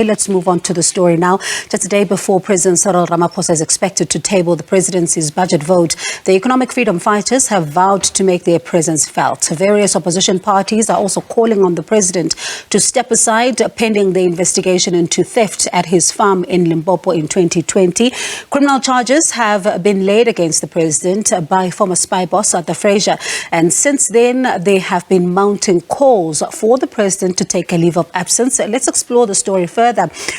Let's move on to the story now. Just a day before President Cyril Ramaphosa is expected to table the presidency's budget vote, the economic freedom fighters have vowed to make their presence felt. Various opposition parties are also calling on the president to step aside pending the investigation into theft at his farm in Limpopo in 2020. Criminal charges have been laid against the president by former spy boss Arthur Fraser, and since then there have been mounting calls for the president to take a leave of absence. Let's explore the story further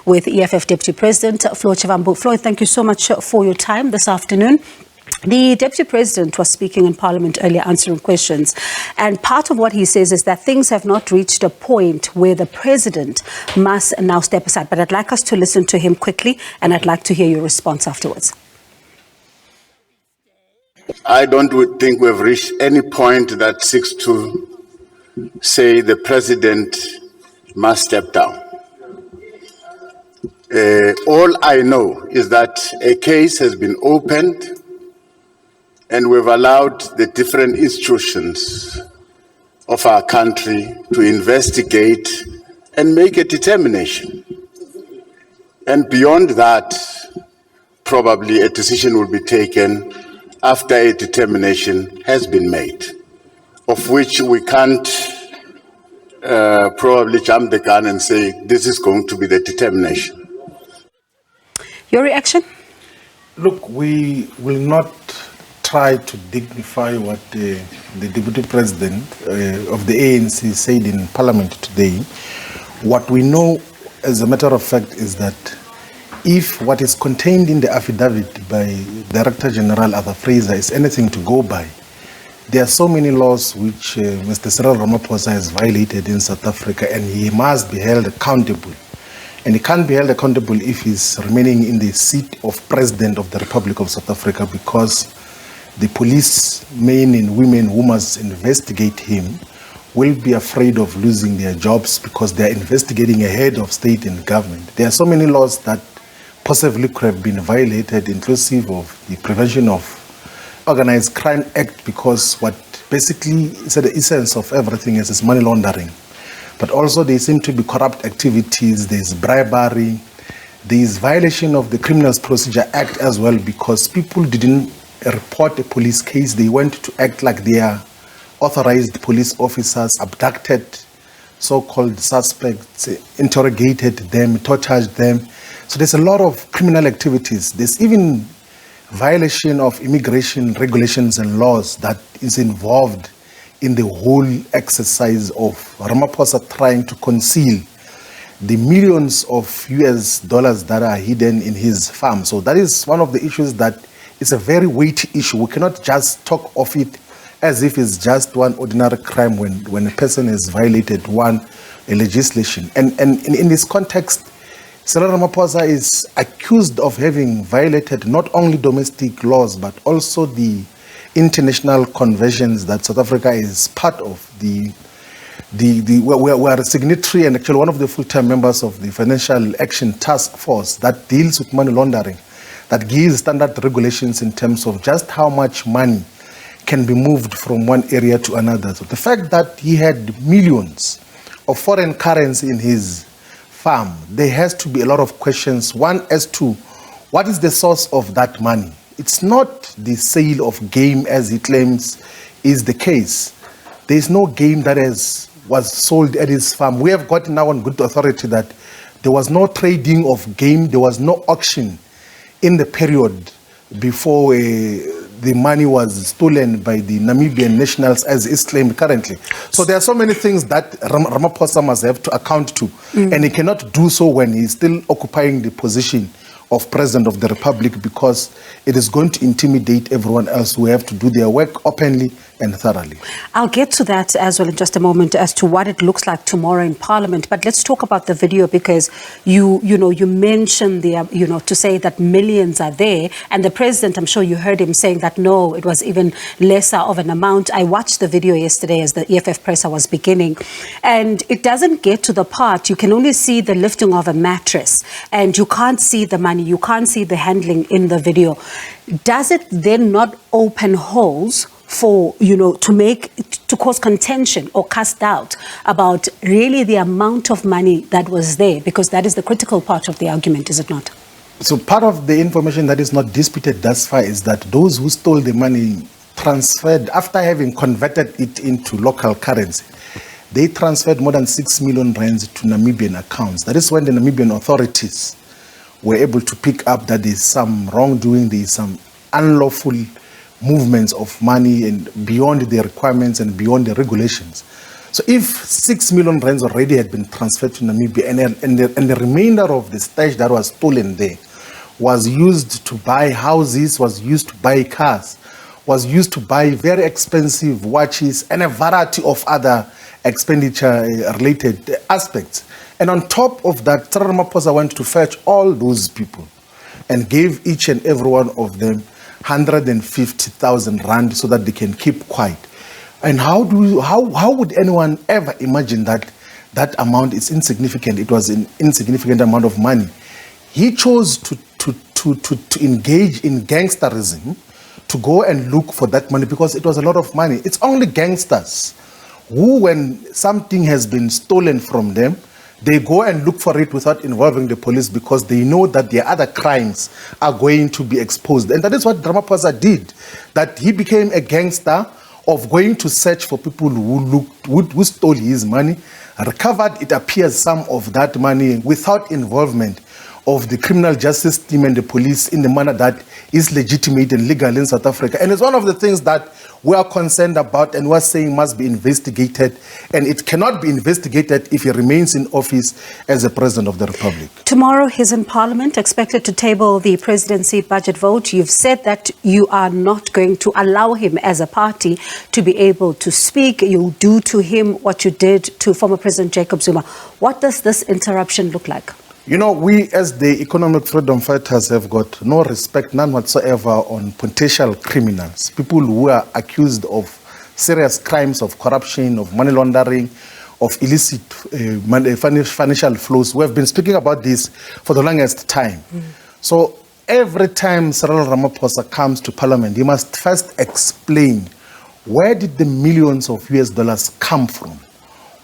with EFF Deputy President Floyd Shivambu. Floyd, thank you so much for your time this afternoon. The Deputy President was speaking in Parliament earlier, answering questions, and part of what he says is that things have not reached a point where the President must now step aside. But I'd like us to listen to him quickly, and I'd like to hear your response afterwards. I don't think we've reached any point that seeks to say the President must step down. All I know is that a case has been opened and we've allowed the different institutions of our country to investigate and make a determination. And beyond that, probably a decision will be taken after a determination has been made, of which we can't probably jump the gun and say this is going to be the determination. Your reaction? Look, we will not try to dignify what the Deputy President of the ANC said in Parliament today. What we know, as a matter of fact, is that if what is contained in the affidavit by Director General Arthur Fraser is anything to go by, there are so many laws which Mr. Cyril Ramaphosa has violated in South Africa, and he must be held accountable. And he can't be held accountable if he's remaining in the seat of President of the Republic of South Africa, because the police men and women who must investigate him will be afraid of losing their jobs because they are investigating a head of state and government. There are so many laws that possibly could have been violated, inclusive of the Prevention of Organized Crime Act, because what basically is the essence of everything is money laundering. But also there seem to be corrupt activities, there's bribery, there's violation of the Criminal Procedure Act as well, because people didn't report a police case. They went to act like they are authorized police officers, abducted so-called suspects, interrogated them, tortured them. So there's a lot of criminal activities. There's even violation of immigration regulations and laws that is involved in the whole exercise of Ramaphosa trying to conceal the millions of US dollars that are hidden in his farm. So that is one of the issues that is a very weighty issue. We cannot just talk of it as if it's just one ordinary crime when a person has violated a legislation. And in this context, Cyril Ramaphosa is accused of having violated not only domestic laws, but also the international conventions that South Africa is part of. We are a signatory and actually one of the full-time members of the Financial Action Task Force that deals with money laundering, that gives standard regulations in terms of just how much money can be moved from one area to another. So the fact that he had millions of foreign currency in his farm, there has to be a lot of questions. One, as to what is the source of that money? It's not the sale of game as he claims is the case. There is no game that was sold at his farm. We have got now on good authority that there was no trading of game, there was no auction in the period before the money was stolen by the Namibian nationals, as is claimed currently. So there are so many things that Ramaphosa must have to account to, and he cannot do so when he's still occupying the position of President of the Republic, because it is going to intimidate everyone else who have to do their work openly and thoroughly. I'll get to that as well in just a moment as to what it looks like tomorrow in Parliament. But let's talk about the video, because you mentioned to say that millions are there, and the president, I'm sure you heard him saying that no, it was even lesser of an amount. I watched the video yesterday as the EFF presser was beginning, and it doesn't get to the part. You can only see the lifting of a mattress, and you can't see the money, you can't see the handling in the video. Does it then not open holes for, to cause contention or cast doubt about really the amount of money that was there? Because that is the critical part of the argument, is it not? So part of the information that is not disputed thus far is that those who stole the money transferred, after having converted it into local currency, they transferred more than 6 million rands to Namibian accounts. That is when the Namibian authorities were able to pick up that there is some wrongdoing, there is some unlawful movements of money and beyond the requirements and beyond the regulations. So if 6 million rands already had been transferred to Namibia and the remainder of the stash that was stolen there was used to buy houses, was used to buy cars, was used to buy very expensive watches and a variety of other expenditure-related aspects. And on top of that, Cyril Ramaphosa went to fetch all those people and gave each and every one of them 150,000 rand so that they can keep quiet. And how would anyone ever imagine that that amount is insignificant? It was an insignificant amount of money. He chose to engage in gangsterism, to go and look for that money because it was a lot of money. It's only gangsters who, when something has been stolen from them, they go and look for it without involving the police because they know that their other crimes are going to be exposed. And that is what Ramaphosa did, that he became a gangster of going to search for people who stole his money, recovered, it appears, some of that money without involvement of the criminal justice team and the police in the manner that is legitimate and legal in South Africa. And it's one of the things that we are concerned about and we're saying must be investigated. And it cannot be investigated if he remains in office as the President of the Republic. Tomorrow he's in Parliament, expected to table the presidency budget vote. You've said that you are not going to allow him as a party to be able to speak. You'll do to him what you did to former President Jacob Zuma. What does this interruption look like? You know, we as the economic freedom fighters have got no respect, none whatsoever, on potential criminals, people who are accused of serious crimes of corruption, of money laundering, of illicit financial flows. We have been speaking about this for the longest time. So every time Cyril Ramaphosa comes to Parliament, he must first explain where did the millions of US dollars come from?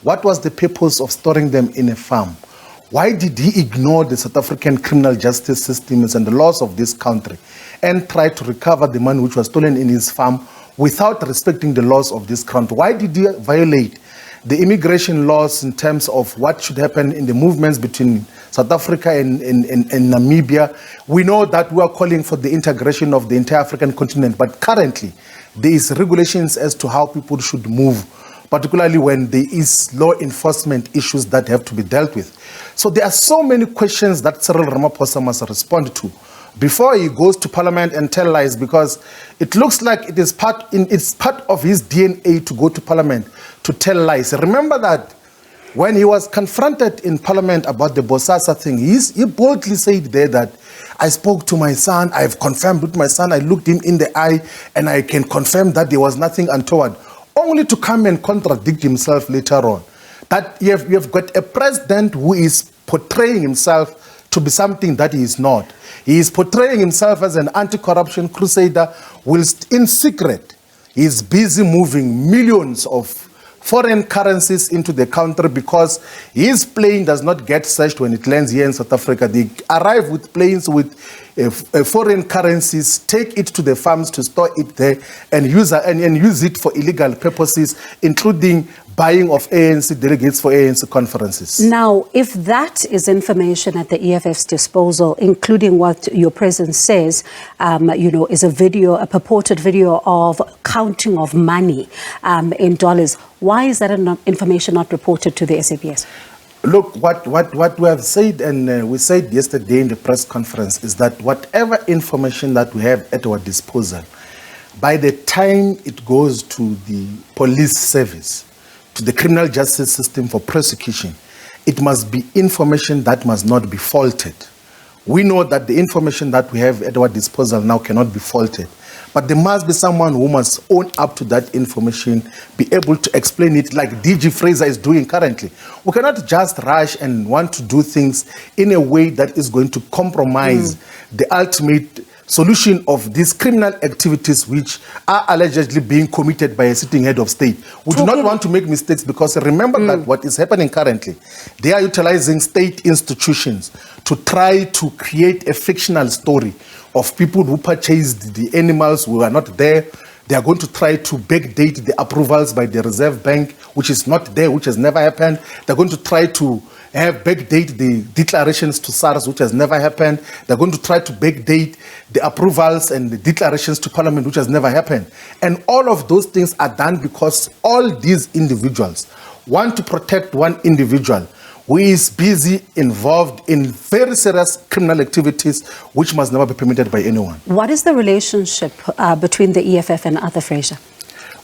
What was the purpose of storing them in a farm? Why did he ignore the South African criminal justice systems and the laws of this country and try to recover the money which was stolen in his farm without respecting the laws of this country? Why did he violate the immigration laws in terms of what should happen in the movements between South Africa and Namibia? We know that we are calling for the integration of the entire African continent, but currently there is regulations as to how people should move, particularly when there is law enforcement issues that have to be dealt with. So there are so many questions that Cyril Ramaphosa must respond to before he goes to Parliament and tell lies, because it looks like it's part of his DNA to go to Parliament to tell lies. Remember that when he was confronted in Parliament about the Bosasa thing, he boldly said there that I spoke to my son, I've confirmed with my son, I looked him in the eye, and I can confirm that there was nothing untoward, only to come and contradict himself later on. That you have got a president who is portraying himself to be something that he is not. He is portraying himself as an anti-corruption crusader, whilst in secret he is busy moving millions of foreign currencies into the country because his plane does not get searched when it lands here in South Africa. They arrive with planes with foreign currencies, take it to the farms to store it there and use it for illegal purposes, including buying of ANC delegates for ANC conferences. Now, if that is information at the EFF's disposal, including what your president says, is a purported video of counting of money in dollars, why is that information not reported to the SABC? Look, what we have said, and we said yesterday in the press conference, is that whatever information that we have at our disposal, by the time it goes to the police service, to the criminal justice system for prosecution, it must be information that must not be faulted. We know that the information that we have at our disposal now cannot be faulted. But there must be someone who must own up to that information, be able to explain it like DG Fraser is doing currently. We cannot just rush and want to do things in a way that is going to compromise the ultimate solution of these criminal activities which are allegedly being committed by a sitting head of state. We do not want to make mistakes, because remember that what is happening currently, they are utilizing state institutions to try to create a fictional story of people who purchased the animals who are not there. They are going to try to backdate the approvals by the Reserve Bank, which is not there, which has never happened. They're going to try to backdate the declarations to SARS, which has never happened. They're going to try to backdate the approvals and the declarations to Parliament, which has never happened. And all of those things are done because all these individuals want to protect one individual who is busy involved in very serious criminal activities which must never be permitted by anyone. What is the relationship between the EFF and Arthur Fraser?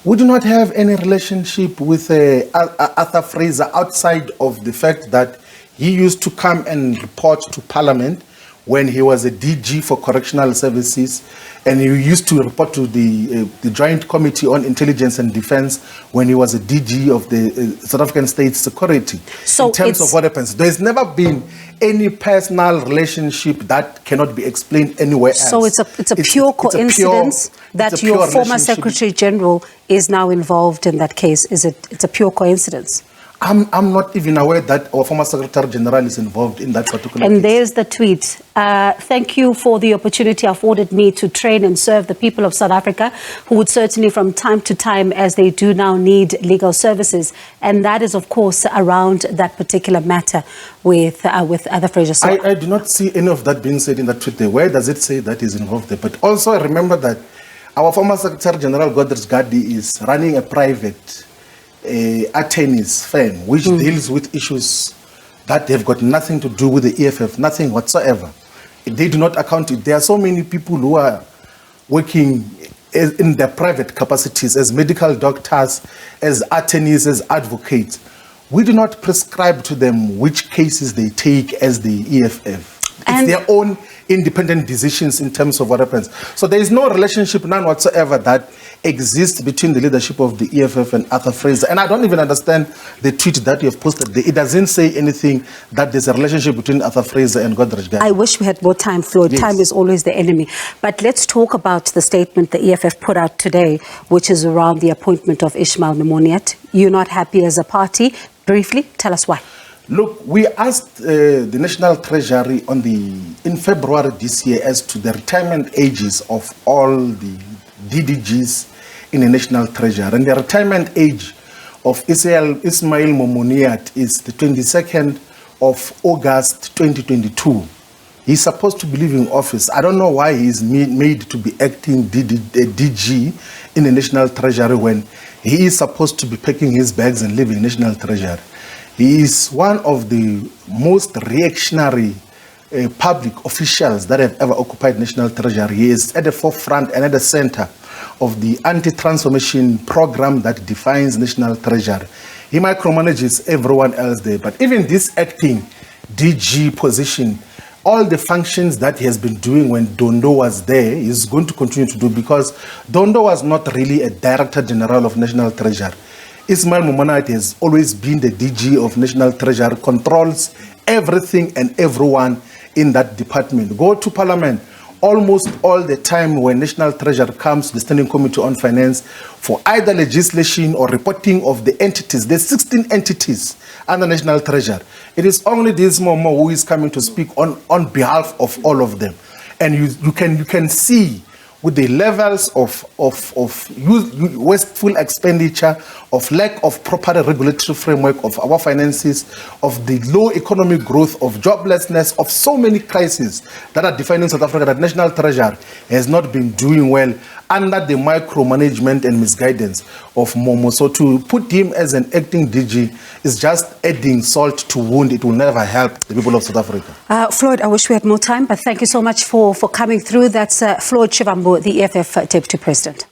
We do not have any relationship with Arthur Fraser outside of the fact that he used to come and report to Parliament when he was a DG for Correctional Services, and he used to report to the Joint Committee on Intelligence and Defense when he was a DG of the South African State Security. So in terms of what happens, there's never been any personal relationship that cannot be explained anywhere else. So it's a pure coincidence that your former Secretary General is now involved in that case. It's a pure coincidence? I'm not even aware that our former Secretary General is involved in that particular case. And there's the tweet. Thank you for the opportunity afforded me to train and serve the people of South Africa, who would certainly from time to time, as they do now, need legal services. And that is, of course, around that particular matter with Arthur Fraser. So I do not see any of that being said in that tweet there. Where does it say that is involved there? But also I remember that our former Secretary General Godrich Gadi is running a private attorneys firm which deals with issues that have got nothing to do with the EFF, nothing whatsoever. They do not account it. There are so many people who are working in their private capacities as medical doctors, as attorneys, as advocates. We do not prescribe to them which cases they take as the EFF. It's their own independent decisions in terms of what happens. So there is no relationship, none whatsoever, that exists between the leadership of the EFF and Arthur Fraser. And I don't even understand the tweet that you have posted there. It doesn't say anything that there's a relationship between Arthur Fraser and Godrich Gadi. I wish we had more time, Floyd. Yes. Time is always the enemy. But let's talk about the statement the EFF put out today, which is around the appointment of Ishmael Mimoniat. You're not happy as a party. Briefly, tell us why. Look, we asked the National Treasury in February this year as to the retirement ages of all the DDGs in the National Treasury. And the retirement age of Ismail Mimoniat is the 22nd of August 2022. He's supposed to be leaving office. I don't know why he's made to be acting DG in the National Treasury when he is supposed to be packing his bags and leaving National Treasury. He is one of the most reactionary public officials that have ever occupied National Treasury. He is at the forefront and at the center of the anti-transformation program that defines National Treasury. He micromanages everyone else there. But even this acting DG position, all the functions that he has been doing when Dondo was there, he's going to continue to do, because Dondo was not really a Director General of National Treasury. Ismail Mimoniat has always been the DG of National Treasury, controls everything and everyone in that department. Go to Parliament almost all the time when National Treasury comes to the Standing Committee on Finance for either legislation or reporting of the entities. There's 16 entities under National Treasury. It is only this Momo who is coming to speak on behalf of all of them. And you can see with the levels of wasteful expenditure, of lack of proper regulatory framework of our finances, of the low economic growth, of joblessness, of so many crises that are defining South Africa, that National Treasury has not been doing well under the micromanagement and misguidance of Momo. So to put him as an acting DG is just adding salt to wound. It will never help the people of South Africa. Floyd, I wish we had more time, but thank you so much for coming through. That's Floyd Shivambu, the EFF Deputy President.